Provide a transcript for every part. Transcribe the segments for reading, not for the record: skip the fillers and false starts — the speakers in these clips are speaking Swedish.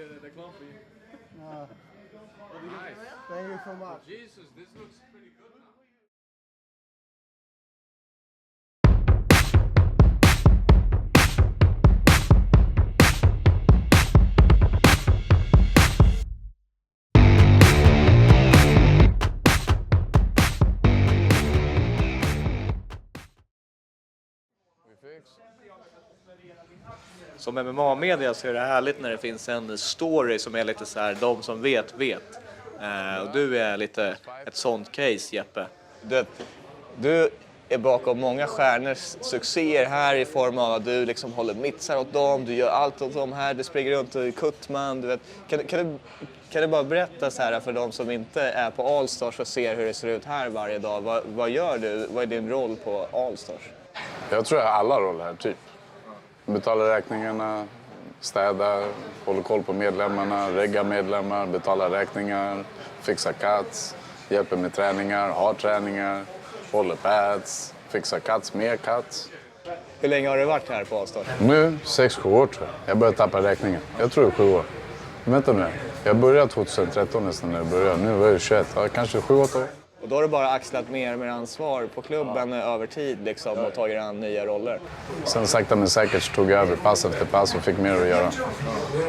the clown for you. Nice. Thank you so much. Jesus, this looks pretty good now. Som MMA-media så är det härligt när det finns en story som är lite så här, de som vet. Och du är lite ett sånt case, Jeppe. Du är bakom många stjärnors succéer här i form av att du liksom håller mittsar åt dem, du gör allt åt dem här, du springer runt i Kuttman, du vet. Kan du bara berätta så här för de som inte är på Allstars och ser hur det ser ut här varje dag? Vad gör du? Vad är din roll på Allstars? Jag tror jag har alla roller här, typ. Betalar räkningarna, städar, håller koll på medlemmarna, reggar medlemmar, betalar räkningar, fixar cuts, hjälper med träningar, har träningar, håller pads, fixar cuts, mer cuts. Hur länge har du varit här på Allstars? Nu 6-7 år tror jag. Jag började tappa räkningen. Jag tror det är 7 år. Vänta nu. Jag började 2013 nästan när jag började. Nu var jag 21, kanske 7-8 år. Och då har du bara axlat mer och mer ansvar på klubben över tid liksom, och tagit an nya roller. Sen sakta men säkert så tog jag över pass efter pass och fick mer att göra.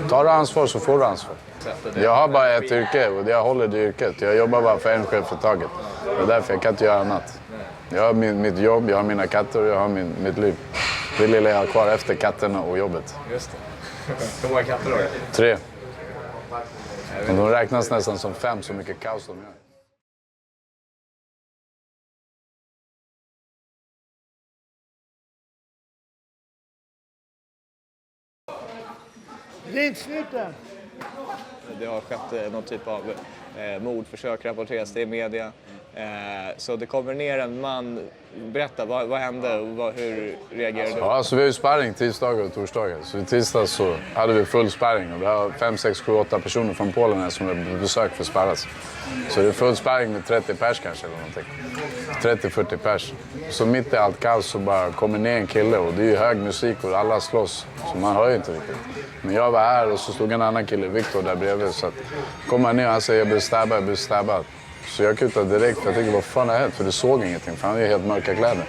Tar du ansvar så får du ansvar. Jag har bara ett yrke och jag håller det yrket. Jag jobbar bara för en chef för taget. Det är därför jag kan inte göra annat. Jag har mitt jobb, jag har mina katter och jag har mitt liv. Det lilla jag har kvar efter katterna och jobbet. Just det. Hur många katter har du? 3. Och de räknas nästan som 5 så mycket kaos de gör. Det är inte slut än. Det har skett någon typ av mordförsök, rapporteras det i media. Så det kommer ner en man. Berätta, vad hände och hur reagerade du? Ja, alltså vi har ju sparring tisdagar och torsdagar. Så i tisdags så hade vi full sparring och vi har 5, 6, 7, 8 personer från Polen här som har besök för sparras. Så det är full sparring med 30 pers kanske eller någonting. 30-40 pers. Så mitt i allt kaos så bara kommer ner en kille och det är ju hög musik och alla slåss. Så man hör ju inte riktigt. Men jag var här och så stod en annan kille, Viktor, där bredvid. Så att kom han ner och han säger jag blir stabbad. Så jag kutade direkt för jag tänkte vad fan har hänt? För det såg ingenting för han är helt mörka kläder.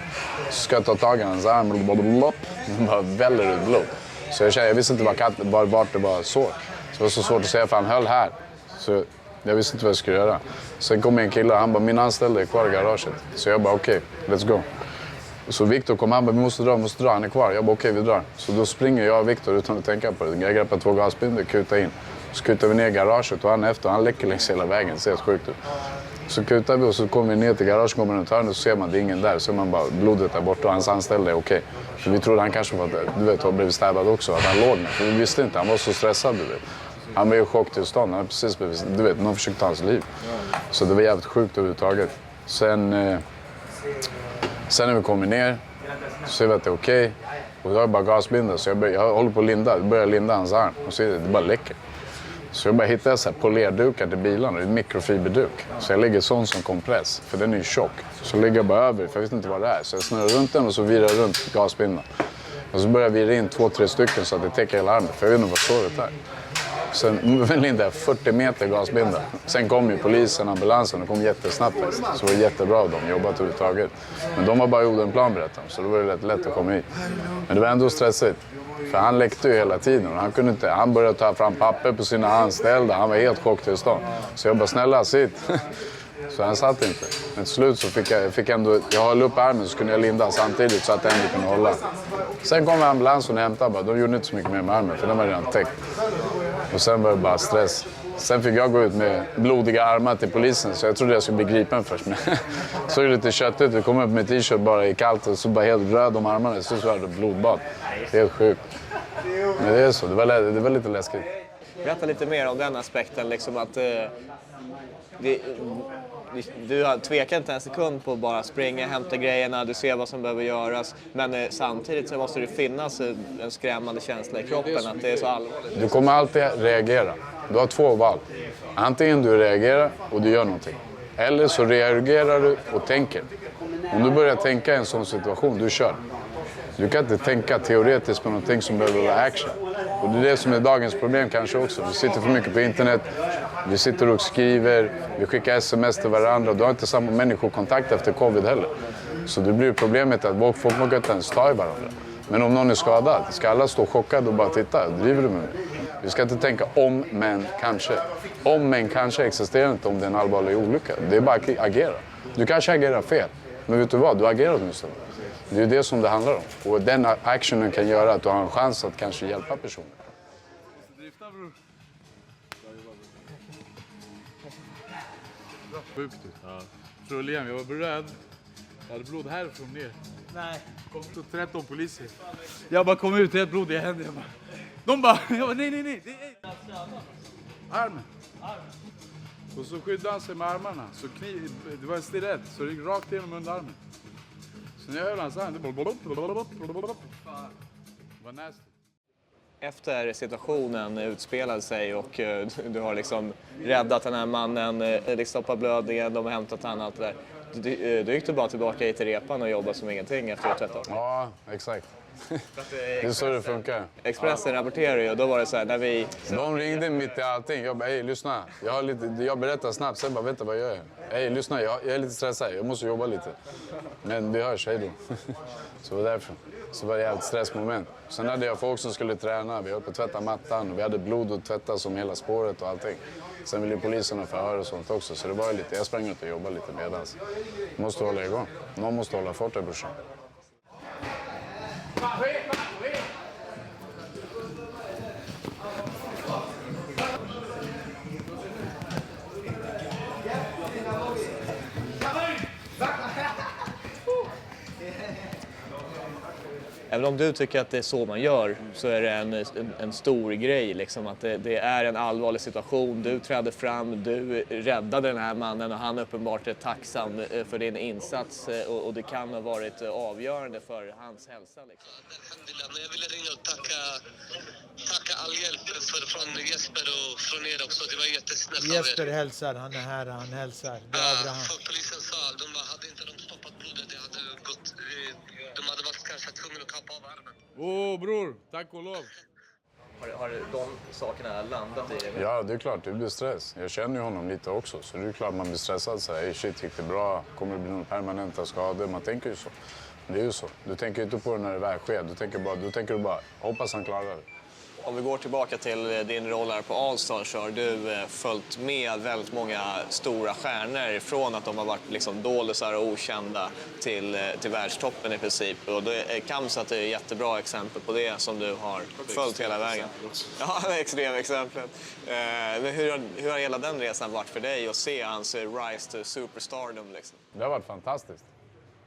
Så ska jag ta tag i hans arm och bara väller ut blod. Så jag visste inte vart det bara såg. Så det var så svårt att säga för han höll här. Så jag visste inte vad jag skulle göra. Sen kom en kille och han bara min anställde är kvar i garaget. Så jag bara okej, let's go. Så Viktor kom han bara vi måste dra, han är kvar. Jag bara okej, vi drar. Så då springer jag och Viktor utan att tänka på det. Jag greppar 2 gasbindor, kutar in. Så kutar vi ner garaget och han efter, han läcker längs hela vägen, det ser helt sjukt ut. Så kutar vi och så kommer vi ner till garaget, kommer runt hörnet och så ser man det är ingen där. Så man bara blodet där borta och hans anställde är okej. För vi trodde han kanske var, du vet, har blivit stabbad också, att han låg med. För vi visste inte, han var så stressad, du vet. Han var i chocktillstånd, han hade precis blivit, du vet, någon försökte ta hans liv. Så det var jävligt sjukt överhuvudtaget. Sen när vi kommer ner så ser vi att det är okej. Och då har jag bara gasbindor så jag håller på att börjar linda hans arm och så är det bara läcker. Så jag bara hittade så här polerdukar till bilarna, det är en mikrofiberduk. Så jag lägger sån som kompress, för den är ju tjock. Så lägger jag bara över, för jag visste inte vad det är. Så jag snurrar runt den och så virar jag runt gasbindan. Och så börjar jag vira in 2-3 stycken så att det täcker hela armen, för jag vet inte vad såret är. Sen lindade jag 40 meter gasbinda. Sen kom ju polisen, ambulansen, och kom jättesnabbt. Så det var jättebra av dem, jobbat överhuvudtaget. Men de var bara i Odenplan berättade så då var det rätt lätt att komma hit. Men det var ändå stressigt. För han läckte ju hela tiden och han började ta fram papper på sina anställda. Han var helt chocktillstånd. Så jag bara snälla sitt. Så han satt inte. Men till slut så fick jag höll upp armen så kunde jag linda samtidigt så att jag ändå kunde hålla. Sen kom ambulansen och hämtade bara. De gjorde inte så mycket mer med armen för den var redan täckt. Och sen var det bara stress. Sen fick jag gå ut med blodiga armar till polisen så jag trodde jag skulle bli gripen först. Men så är det lite köttigt. Vi kom upp med t-shirt bara i kallt och så bara helt röd om armarna. Så var det blodbad. Det är helt sjukt. Men det är så. Det var lite läskigt. Berätta lite mer om den aspekten. Liksom att, du har tvekat inte en sekund på att bara springa, hämta grejerna, du ser vad som behöver göras. Men samtidigt så måste det finnas en skrämmande känsla i kroppen att det är så allvarligt. Du kommer alltid reagera. Du har 2 val. Antingen du reagerar och du gör någonting. Eller så reagerar du och tänker. Om du börjar tänka i en sån situation, du kör. Du kan inte tänka teoretiskt på någonting som behöver vara action. Och det är det som är dagens problem kanske också. Vi sitter för mycket på internet, vi sitter och skriver, vi skickar sms till varandra. Du har inte samma människokontakt efter covid heller. Så det blir problemet att folk vågar inte ens ta i varandra. Men om någon är skadad, ska alla stå chockade och bara titta? Driver du med mig? Vi ska inte tänka om, men kanske. Om, men kanske existerar inte om det är en allvarlig olycka. Det är bara att agera. Du kanske agerar fel, men vet du vad? Du agerar åtminstone. Det är det som det handlar om. Och den actionen kan göra att du har en chans att kanske hjälpa personen. Sjukt du. Ja. Förstår igen, jag var beredd. Jag hade blod härifrån ner. Nej. Kom ut 13 poliser. Jag bara kom ut, helt blod i händerna. De bara, nej. Armen. Och så skyddade han sig med armarna. Så det var en stilett, så det gick rakt igenom underarmen. Så när jag höll hans hand, det var nasty. Efter situationen utspelade sig och du har liksom räddat den här mannen, liksom stoppat blödningen, de har hämtat han och allt det där. Du gick bara tillbaka till repan och jobbade som ingenting efter 13 år. Ja, exakt. Det är så det funkar. Expressen rapporterar ju och då var det så här när vi... De ringde mitt i allting. Jag bara, hej lyssna. Jag berättar snabbt, sen bara, vänta vad jag gör. Hej lyssna, jag är lite stressad, jag måste jobba lite. Men vi hörs, hej då. Så var därför. Så var det ett stressmoment. Sen hade jag folk som skulle träna, vi höll på att tvätta mattan. Och vi hade blod att tvätta som hela spåret och allting. Sen ville poliserna förhöra och sånt också. Så det var lite, jag sprang ut och jobbade lite medans. Måste hålla igång. Någon måste hålla fortet, brorsan. Även om du tycker att det är så man gör så är det en stor grej liksom, att det är en allvarlig situation. Du trädde fram, du räddade den här mannen och han uppenbart är tacksam för din insats och det kan ha varit avgörande för hans hälsa. Liksom. Men jag ville ringa och tacka all hjälp från Jesper och från er också. Det var jättesnällt av er. Jesper hälsar, han är här, han hälsar. Det är Abraham. Polisen sa, hade inte de stoppat blodet, det hade gått, de hade varit kanske tvungna att kappa av armen. Bror, tack och lov. Har de sakerna landat i det? Ja, det är klart, det blir stress. Jag känner ju honom lite också, så det är klart man blir stressad. Så här, shit, gick det bra? Kommer det bli några permanenta skador? Man tänker ju så. Det är ju så. Du tänker inte på det när det väl sker. Du tänker bara, hoppas han klarar det. Om vi går tillbaka till din roll här på Allstar så har du följt med väldigt många stora stjärnor från att de har varit liksom doldisar och okända till världstoppen i princip. Och Khamzat är ett jättebra exempel på det som du har följt hela vägen. Ja, extrem exemplet. Men hur har hela den resan varit för dig att se hans rise to superstardom? Liksom? Det har varit fantastiskt.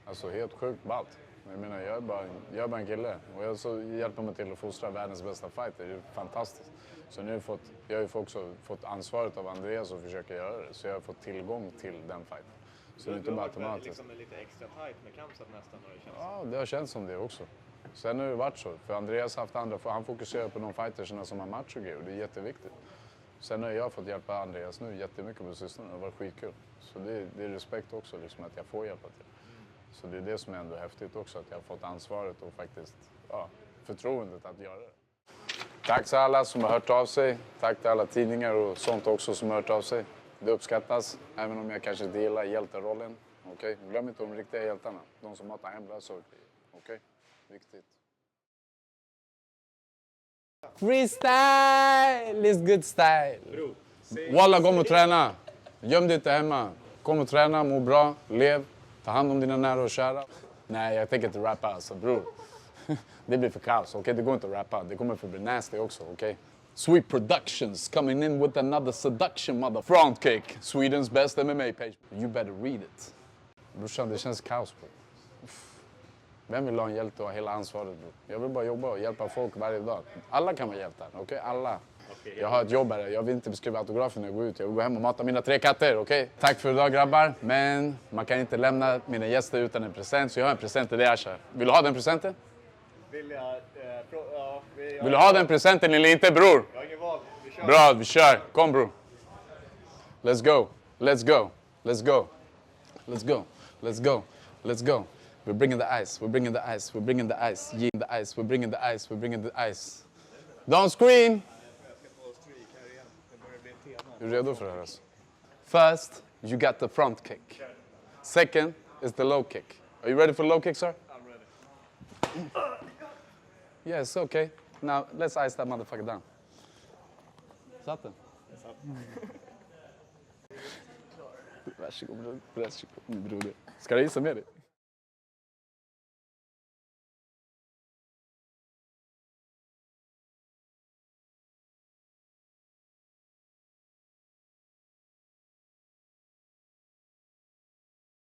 Alltså helt sjukt ballt. Jag menar, jag är bara en kille och jag så hjälper mig till att fostra världens bästa fighter. Det är fantastiskt. Så nu jag har ju också fått ansvaret av Andreas att försöka göra det. Så jag har fått tillgång till den fighten. Så det är inte bara automatiskt. Liksom lite extra tight med Khamzat nästan har det känts. Ja, det har känts som det också. Sen har det varit så. För Andreas har haft andra, han fokuserar på de fightersarna som har match och grejer. Det är jätteviktigt. Sen har jag fått hjälpa Andreas nu jättemycket på sistone. Det har varit skitkul. Så det är respekt också liksom, att jag får hjälpa till. Så det är det som är ändå häftigt också, att jag har fått ansvaret och faktiskt förtroendet att göra det. Tack till alla som har hört av sig. Tack till alla tidningar och sånt också som har hört av sig. Det uppskattas, även om jag kanske inte gillar hjälterollen. Okej? Glöm inte de riktiga hjältarna. De som matar hemlösa. Okej? Viktigt. Freestyle is good style. Walla, kom och träna. Göm dig inte hemma. Kom och träna, må bra, lev. Ta hand om dina nära och kära. Nej, jag tänker inte rappa alltså, bror. Det blir för kaos, okej? Det går inte att rappa. Det kommer för bli nasty också, okej? Sweet Productions coming in with another seduction, mother. Frontkick, Swedens best MMA page. You better read it. Brorsan, det känns kaos, bro. Vem vill ha en hjälte och ha hela ansvaret, bro? Jag vill bara jobba och hjälpa folk varje dag. Alla kan vara hjältar, okej? Alla. Jag har ett jobb här. Jag vill inte beskriva autografen när jag går ut. Jag vill gå hem och mata mina 3 katter, okej? Tack för idag, grabbar. Men man kan inte lämna mina gäster utan en present. Så jag har en present till dig, Asha. Vill du ha den presenten? Vill du ha den presenten eller inte, bror? Jag har ingen val. Vi kör. Bra, vi kör. Kom, bror. Let's go. Let's go. Let's go. Let's go. Let's go. Let's go. We're bringing the ice, we're bringing the ice, we're bringing the ice. Ge the ice, we're bringing the ice, we're bringing the ice. Don't scream! Är du redo för det här alltså? First, you got the front kick. Second is the low kick. Are you ready for the low kick, sir? I'm ready. Yes, okay. Now, let's ice that motherfucker down. Satt den? Varsågod, broder. Ska du isa med dig?